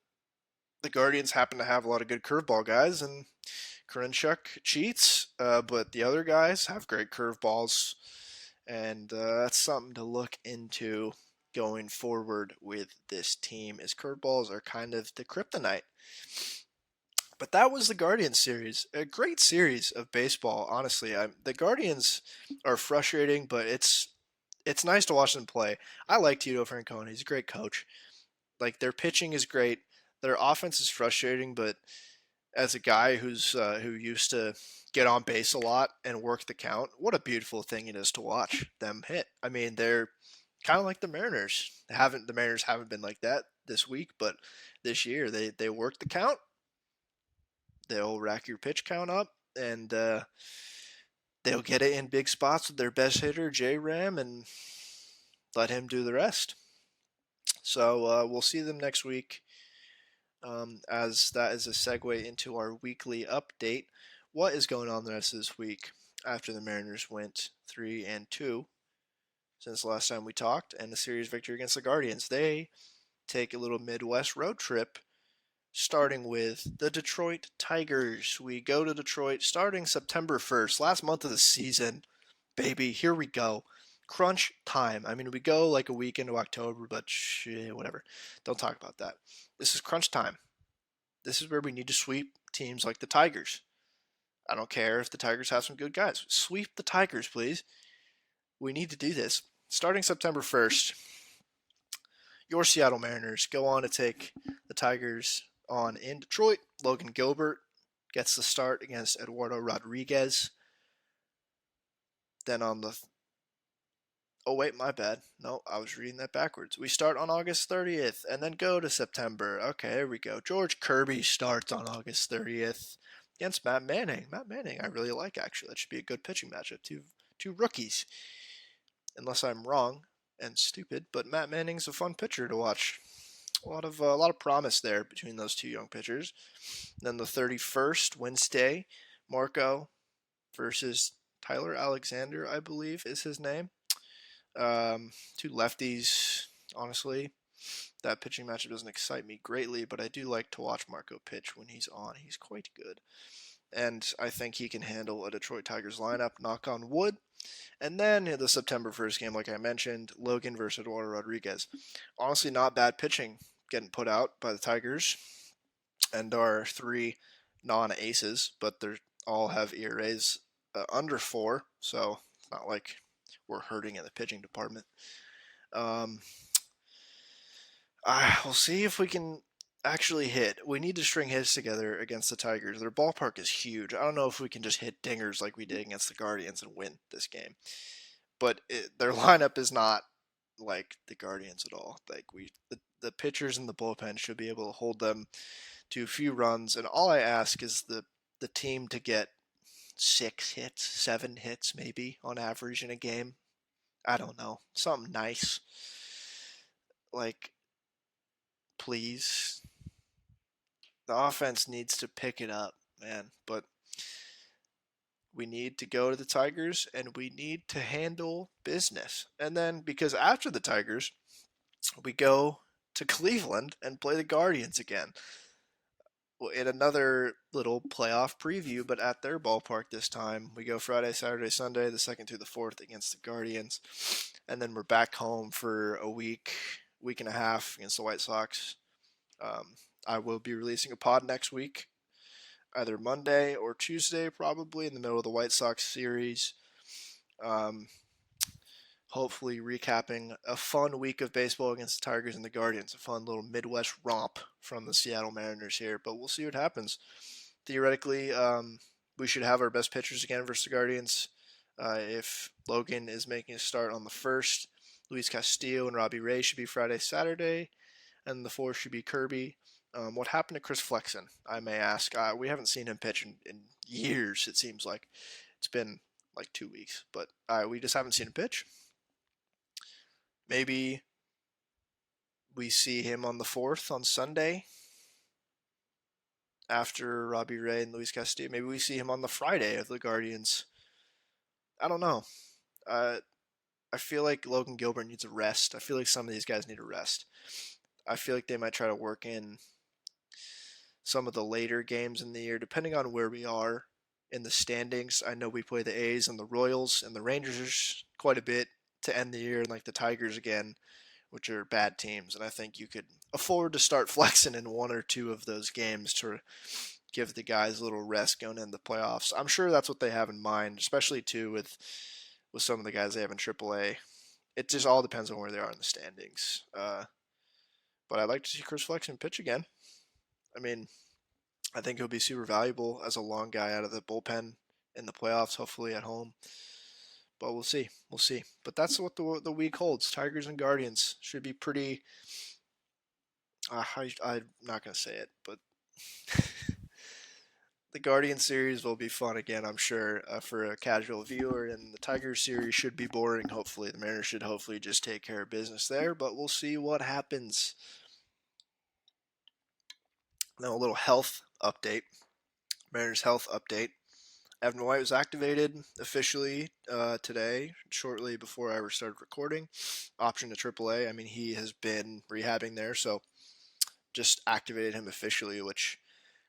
the Guardians happen to have a lot of good curveball guys, and Karinchuk cheats, but the other guys have great curveballs, and that's something to look into going forward with this team. Is curveballs are kind of the kryptonite. But that was the Guardians series, a great series of baseball. Honestly, the Guardians are frustrating, but it's nice to watch them play. I like Tito Francona; he's a great coach. Like their pitching is great, their offense is frustrating, but as a guy who used to get on base a lot and work the count, what a beautiful thing it is to watch them hit. I mean, they're kind of like the Mariners. The Mariners haven't been like that this week, but this year they work the count. They'll rack your pitch count up, and they'll get it in big spots with their best hitter J Ram and let him do the rest. So we'll see them next week. As that is a segue into our weekly update. What is going on the rest of this week after the Mariners went 3-2 since the last time we talked and the series victory against the Guardians? They take a little Midwest road trip, starting with the Detroit Tigers. We go to Detroit starting September 1st, last month of the season. Baby, here we go. Crunch time. I mean, we go like a week into October, but shit, whatever. Don't talk about that. This is crunch time. this is where we need to sweep teams like the Tigers. I don't care if the Tigers have some good guys. Sweep the Tigers, please. We need to do this. Starting September 1st, your Seattle Mariners go on to take the Tigers on in Detroit. Logan Gilbert gets the start against Eduardo Rodriguez. Then on the Oh, wait, my bad. No, I was reading that backwards. We start on August 30th and then go to September. Okay, here we go. George Kirby starts on August 30th against Matt Manning. Matt Manning, I really like, actually. That should be a good pitching matchup. Two rookies. Unless I'm wrong and stupid, but Matt Manning's a fun pitcher to watch. A lot of promise there between those two young pitchers. Then the 31st, Wednesday, Marco versus Tyler Alexander, I believe is his name. Two lefties, honestly. That pitching matchup doesn't excite me greatly, but I do like to watch Marco pitch when he's on. He's quite good. And I think he can handle a Detroit Tigers lineup, knock on wood. And then the September 1st game, like I mentioned, Logan versus Eduardo Rodriguez. Honestly, not bad pitching getting put out by the Tigers. And our three non-aces, but they all have ERAs under 4, so it's not like we're hurting in the pitching department. We'll see if we can actually hit. We need to string hits together against the Tigers. Their ballpark is huge. I don't know if we can just hit dingers like we did against the Guardians and win this game. But their lineup is not like the Guardians at all. Like the pitchers in the bullpen should be able to hold them to a few runs. And all I ask is the team to get 6 hits, 7 hits maybe on average in a game. I don't know. Something nice. Like, please. The offense needs to pick it up, man. But we need to go to the Tigers and we need to handle business. And then, because after the Tigers, we go to Cleveland and play the Guardians again. In another little playoff preview, but at their ballpark this time. We go Friday, Saturday, Sunday, the 2nd through the 4th against the Guardians. And then we're back home for a week and a half against the White Sox. I will be releasing a pod next week, either Monday or Tuesday, probably in the middle of the White Sox series. Hopefully recapping a fun week of baseball against the Tigers and the Guardians. A fun little Midwest romp from the Seattle Mariners here, but we'll see what happens. Theoretically, we should have our best pitchers again versus the Guardians. If Logan is making a start on the 1st, Luis Castillo and Robbie Ray should be Friday, Saturday, and the 4th should be Kirby. What happened to Chris Flexen, I may ask. We haven't seen him pitch in years, it seems like. It's been like 2 weeks, but we just haven't seen him pitch. Maybe we see him on the 4th on Sunday after Robbie Ray and Luis Castillo. Maybe we see him on the Friday of the Guardians. I don't know. I feel like Logan Gilbert needs a rest. I feel like some of these guys need a rest. I feel like they might try to work in some of the later games in the year, depending on where we are in the standings. I know we play the A's and the Royals and the Rangers quite a bit to end the year, and like the Tigers again, which are bad teams. And I think you could afford to start flexing in 1 or 2 of those games to give the guys a little rest going into the playoffs. I'm sure that's what they have in mind, especially too with some of the guys they have in AAA. It just all depends on where they are in the standings. But I'd like to see Chris Flexen pitch again. I mean, I think he'll be super valuable as a long guy out of the bullpen in the playoffs, hopefully at home. But we'll see. We'll see. But that's what the week holds. Tigers and Guardians should be pretty. I'm not going to say it, but the Guardian series will be fun again, I'm sure, for a casual viewer. And the Tigers series should be boring, hopefully. The Mariners should hopefully just take care of business there. But we'll see what happens. Now a little health update. Mariners health update. Evan White was activated officially today, shortly before I started recording. Option to AAA. I mean, he has been rehabbing there, so just activated him officially, which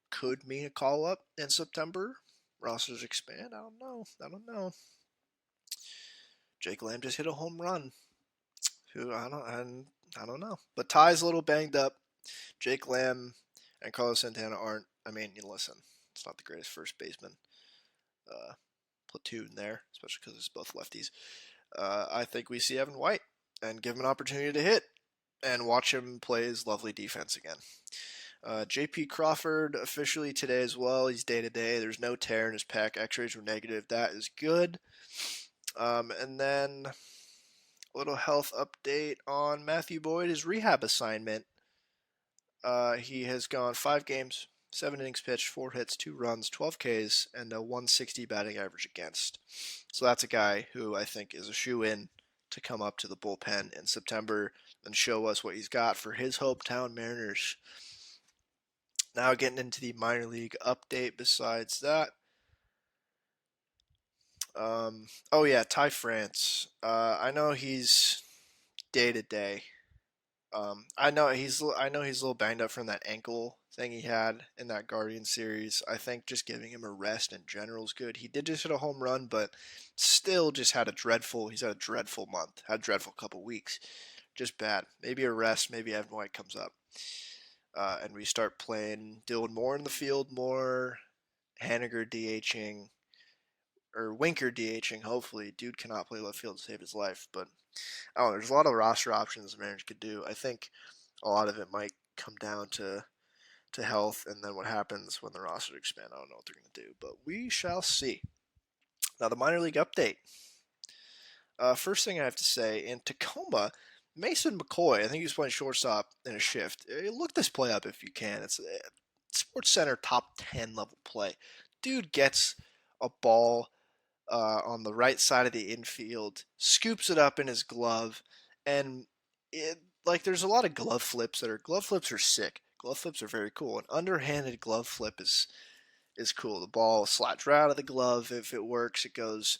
could mean a call up in September. Rosters expand. I don't know. Jake Lamb just hit a home run. I don't know. But Ty's a little banged up. Jake Lamb and Carlos Santana aren't. I mean, listen, it's not the greatest first baseman uh, platoon there, especially because it's both lefties. I think we see Evan White and give him an opportunity to hit and watch him play his lovely defense again. J.P. Crawford officially today as well. He's day to day. There's no tear in his pec. X-rays were negative. That is good. And then a little health update on Matthew Boyd, his rehab assignment. He has gone 5 games, 7 innings pitched, 4 hits, 2 runs, 12 Ks, and a 160 batting average against. So that's a guy who I think is a shoe-in to come up to the bullpen in September and show us what he's got for his hometown Mariners. Now getting into the minor league update besides that. Oh yeah, Ty France. I know he's day to day. I know he's a little banged up from that ankle thing he had in that Guardian series. I think just giving him a rest in general is good. He did just hit a home run, but still just had he's had a dreadful month, had a dreadful couple weeks. Just bad. Maybe a rest, maybe Evan White comes up. And we start playing Dylan Moore in the field more, Haniger DHing, or Winker DHing, hopefully. Dude cannot play left field to save his life, but I don't know. There's a lot of roster options the Mariners could do. I think a lot of it might come down to health and then what happens when the roster expands. I don't know what they're going to do, but we shall see. Now, the minor league update. First thing I have to say, in Tacoma, Mason McCoy, I think he's playing shortstop in a shift. Look this play up if you can. It's Sports Center top 10 level play. Dude gets a ball on the right side of the infield, scoops it up in his glove, and there's a lot of glove flips are sick. Glove flips are very cool. An underhanded glove flip is cool. The ball slides right out of the glove. If it works, it goes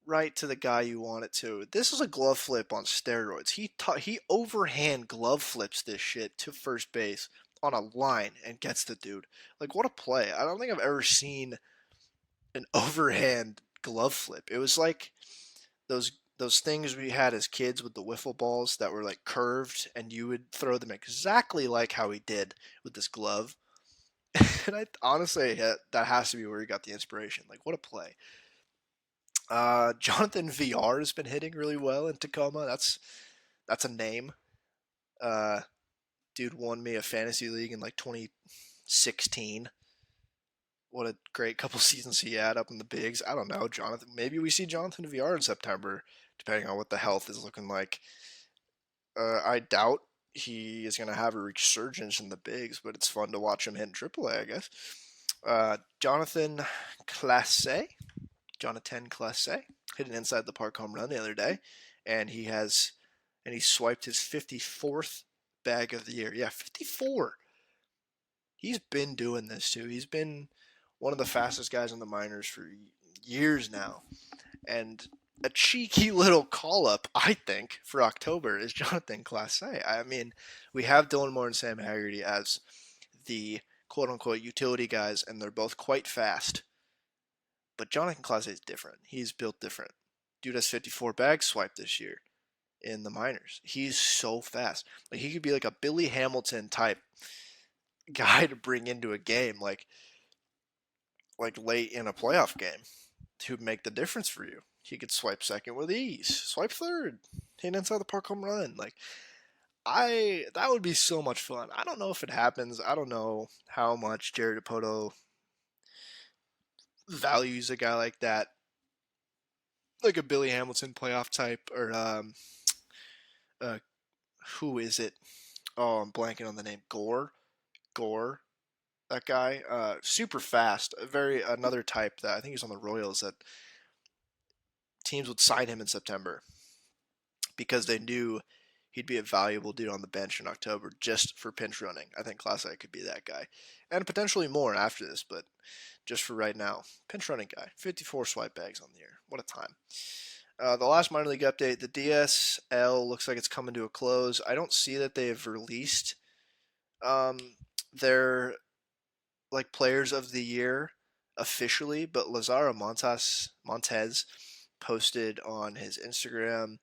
right to the guy you want it to. This is a glove flip on steroids. He overhand glove flips this shit to first base on a line and gets the dude. Like, what a play. I don't think I've ever seen an overhand glove flip. It was like those things we had as kids with the wiffle balls that were like curved, and you would throw them exactly like how he did with this glove. And I honestly, that has to be where he got the inspiration. Like, what a play! Jonathan VR has been hitting really well in Tacoma. That's a name. Uh, Dude won me a fantasy league in like 2016. What a great couple seasons he had up in the bigs. I don't know, Jonathan. Maybe we see Jonathan VR in September, depending on what the health is looking like. I doubt he is going to have a resurgence in the bigs, but it's fun to watch him hit in AAA, I guess. Jonathan Classe, hit an inside the park home run the other day, and he swiped his 54th bag of the year. Yeah, 54. He's been doing this too. He's been one of the fastest guys in the minors for years now. And a cheeky little call up, I think, for October is Jonathan Classe. I mean, we have Dylan Moore and Sam Haggerty as the quote unquote utility guys, and they're both quite fast. But Jonathan Classe is different. He's built different. Dude has 54 bags swiped this year in the minors. He's so fast. Like, he could be like a Billy Hamilton type guy to bring into a game, like late in a playoff game, to make the difference for you. He could swipe second with ease, swipe third, hit inside the park home run. Like, that would be so much fun. I don't know if it happens. I don't know how much Jared Dipoto values a guy like that, like a Billy Hamilton playoff type, or uh, who is it? Oh, I'm blanking on the name. Gore, that guy. Super fast. Another type that I think he's on the Royals, that teams would sign him in September because they knew he'd be a valuable dude on the bench in October just for pinch running. I think Classe could be that guy, and potentially more after this, but just for right now, pinch running guy. 54 swipe bags on the year. What a time. The last minor league update, the DSL looks like it's coming to a close. I don't see that they've released their like players of the year officially, but Lazaro Montes posted on his Instagram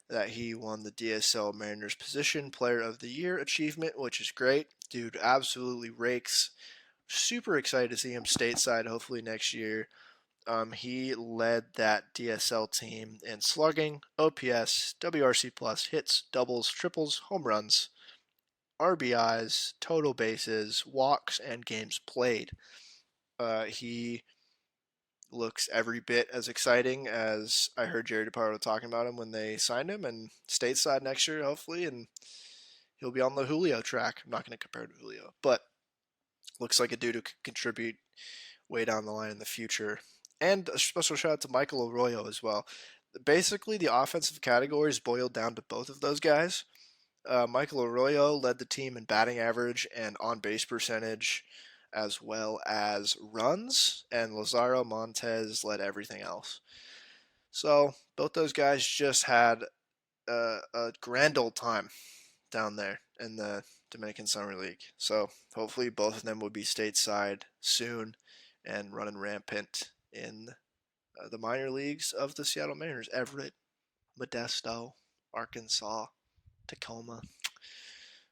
that he won the DSL Mariners Position Player of the Year achievement, which is great. Dude absolutely rakes. Super excited to see him stateside hopefully next year. He led that DSL team in slugging, OPS, WRC plus, hits, doubles, triples, home runs, RBIs, total bases, walks, and games played. He looks every bit as exciting as I heard Jerry DePardo talking about him when they signed him, and stateside next year hopefully, and he'll be on the Julio track. I'm not going to compare to Julio, but looks like a dude who could contribute way down the line in the future. And a special shout out to Michael Arroyo as well. Basically, the offensive categories boiled down to both of those guys. Michael Arroyo led the team in batting average and on base percentage, as well as runs, and Lazaro Montes led everything else. So both those guys just had a grand old time down there in the Dominican Summer League. So hopefully both of them will be stateside soon and running rampant in the minor leagues of the Seattle Mariners. Everett, Modesto, Arkansas, Tacoma.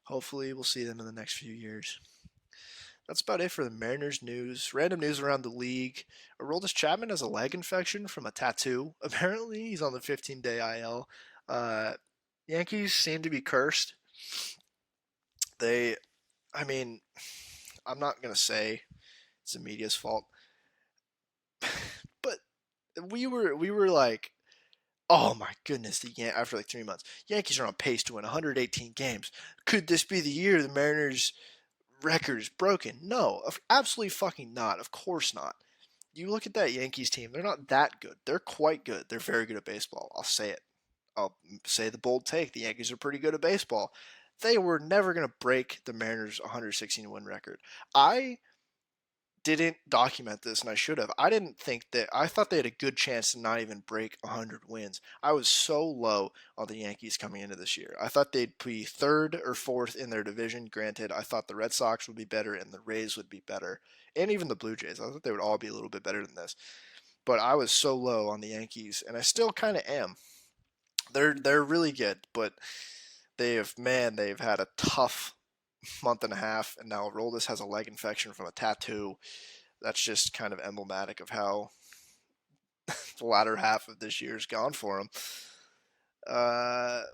Hopefully we'll see them in the next few years. That's about it for the Mariners news. Random news around the league. Aroldis Chapman has a leg infection from a tattoo. Apparently, he's on the 15-day IL. Yankees seem to be cursed. I'm not going to say it's the media's fault, but we were like, oh my goodness, after like 3 months, Yankees are on pace to win 118 games. Could this be the year the Mariners' record is broken? No, absolutely fucking not. Of course not. You look at that Yankees team, they're not that good. They're quite good. They're very good at baseball. I'll say it. I'll say the bold take. The Yankees are pretty good at baseball. They were never going to break the Mariners' 116 win record. I didn't document this, and I should have. I thought they had a good chance to not even break 100 wins. I was so low on the Yankees coming into this year. I thought they'd be third or fourth in their division. Granted, I thought the Red Sox would be better and the Rays would be better, and even the Blue Jays. I thought they would all be a little bit better than this. But I was so low on the Yankees, and I still kind of am. They're really good, but they've had a tough month and a half, and now Aroldis has a leg infection from a tattoo. That's just kind of emblematic of how the latter half of this year's gone for him.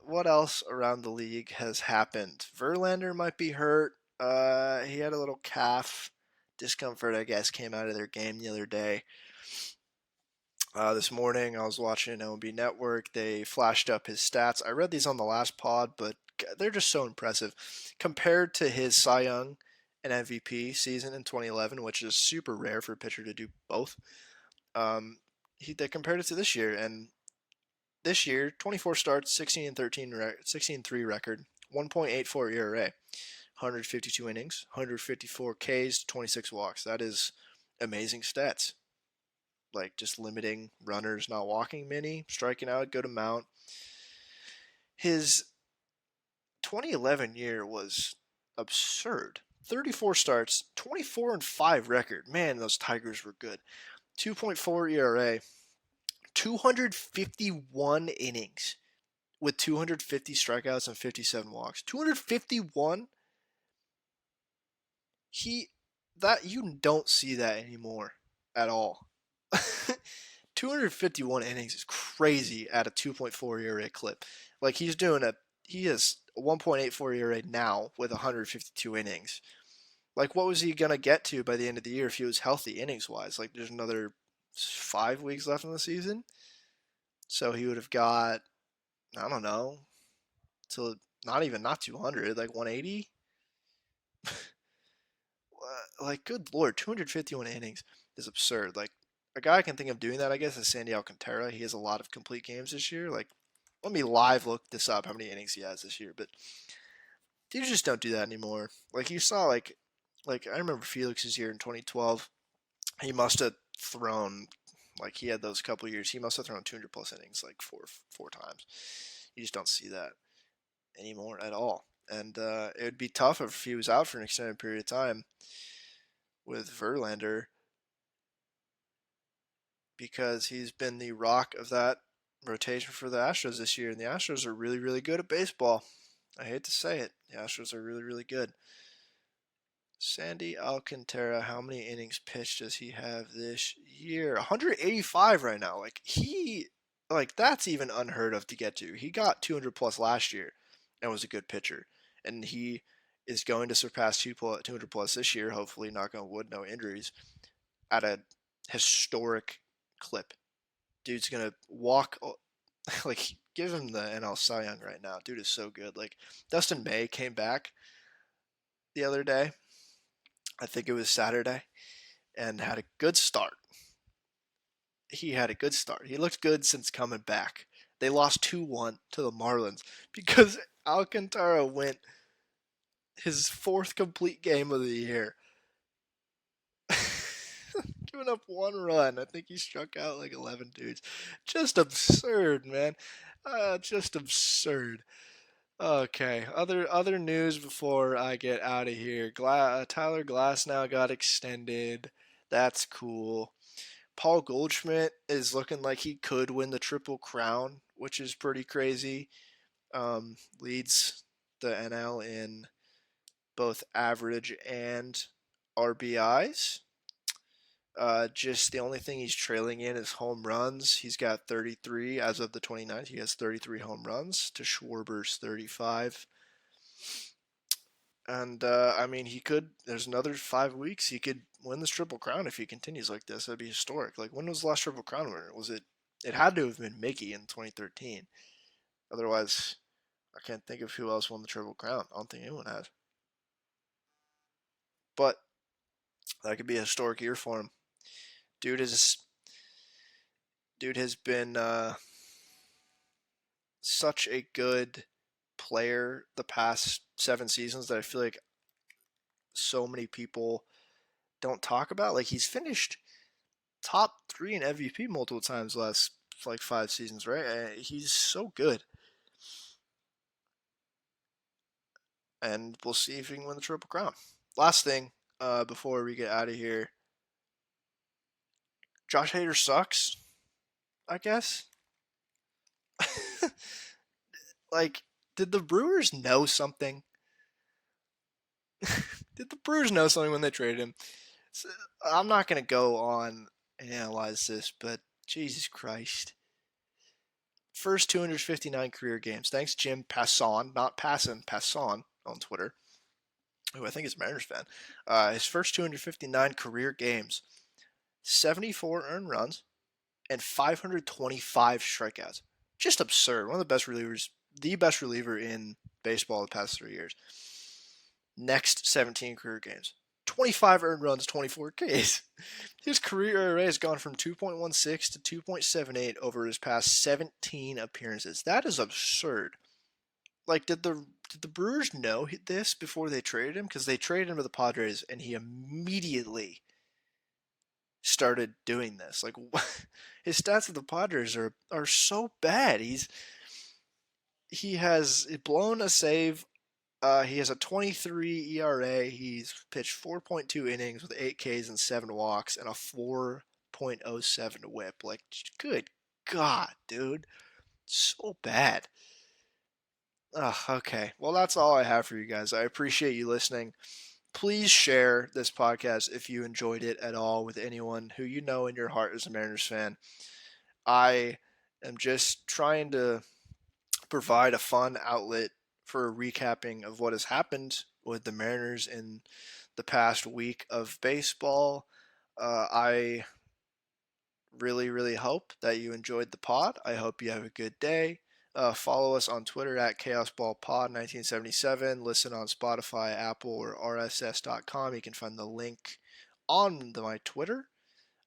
What else around the league has happened? Verlander might be hurt. He had a little calf discomfort, I guess, came out of their game the other day. This morning, I was watching MLB Network. They flashed up his stats. I read these on the last pod, but they're just so impressive. Compared to his Cy Young and MVP season in 2011, which is super rare for a pitcher to do both, they compared it to this year. And this year, 24 starts, 16-3 record, 1.84 ERA, 152 innings, 154 Ks, 26 walks. That is amazing stats. Like just limiting runners, not walking many, striking out, good amount. His 2011 year was absurd. 34 starts, 24-5 record. Man, those Tigers were good. 2.4 ERA, 251 innings with 250 strikeouts and 57 walks. 251? You don't see that anymore at all. 251 innings is crazy at a 2.4 ERA clip. Like he has a 1.84 ERA now with 152 innings. Like what was he gonna get to by the end of the year if he was healthy innings wise? Like there's another 5 weeks left in the season, so he would have got, I don't know, till not 200, like 180. Like good lord, 251 innings is absurd. Like a guy I can think of doing that, I guess, is Sandy Alcantara. He has a lot of complete games this year. Like, let me live look this up, how many innings he has this year. But you just don't do that anymore. Like you saw, like I remember Felix's year in 2012. He must have thrown, like he had those couple years. He must have thrown 200 plus innings like four times. You just don't see that anymore at all. And it would be tough if he was out for an extended period of time with Verlander, because he's been the rock of that rotation for the Astros this year, and the Astros are really, really good at baseball. I hate to say it. The Astros are really, really good. Sandy Alcantara, how many innings pitched does he have this year? 185 right now. That's even unheard of to get to. He got 200 plus last year and was a good pitcher. And he is going to surpass 200 plus this year, hopefully, knock on wood, no injuries, at a historic clip. Dude's going to walk, like, give him the NL Cy Young right now. Dude is so good. Like, Dustin May came back the other day. I think it was Saturday, and had a good start. He had a good start. He looked good since coming back. They lost 2-1 to the Marlins because Alcantara went his fourth complete game of the year. Giving up one run. I think he struck out like 11 dudes. Just absurd, man. Just absurd. Okay, other news before I get out of here. Tyler Glasnow got extended. That's cool. Paul Goldschmidt is looking like he could win the Triple Crown, which is pretty crazy. Leads the NL in both average and RBIs. Just the only thing he's trailing in is home runs. He's got 33 as of the 29th. He has 33 home runs to Schwarber's 35. And I mean, he could. There's another 5 weeks. He could win this Triple Crown if he continues like this. That'd be historic. Like, when was the last Triple Crown winner? Was it? It had to have been Mickey in 2013. Otherwise, I can't think of who else won the Triple Crown. I don't think anyone has. But that could be a historic year for him. Dude has been such a good player the past 7 seasons that I feel like so many people don't talk about. Like, he's finished top 3 in MVP multiple times last like 5 seasons, right? He's so good. And we'll see if he can win the Triple Crown. Last thing, before we get out of here. Josh Hader sucks, I guess. Like, did the Brewers know something? Did the Brewers know something when they traded him? So, I'm not going to go on and analyze this, but Jesus Christ. First 259 career games. Thanks, Jim Passon, not Passon, Passon on Twitter, who I think is a Mariners fan. His first 259 career games, 74 earned runs, and 525 strikeouts. Just absurd. One of the best relievers, the best reliever in baseball the past 3 years. Next 17 career games. 25 earned runs, 24 Ks. His career ERA has gone from 2.16 to 2.78 over his past 17 appearances. That is absurd. Like, did the Brewers know this before they traded him? Because they traded him to the Padres, and he immediately started doing this. Like, his stats at the Padres are so bad. He has blown a save. He has a 23 ERA. He's pitched 4.2 innings with 8 Ks and 7 walks and a 4.07 whip. Like, good God, dude. So bad. Okay. Well, that's all I have for you guys. I appreciate you listening. Please share this podcast if you enjoyed it at all with anyone who you know in your heart is a Mariners fan. I am just trying to provide a fun outlet for a recapping of what has happened with the Mariners in the past week of baseball. I really, really hope that you enjoyed the pod. I hope you have a good day. Follow us on Twitter at ChaosBallPod1977. Listen on Spotify, Apple, or RSS.com. You can find the link on my Twitter.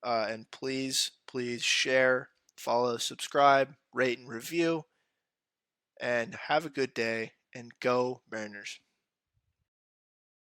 And please share, follow, subscribe, rate, and review. And have a good day. And go Mariners.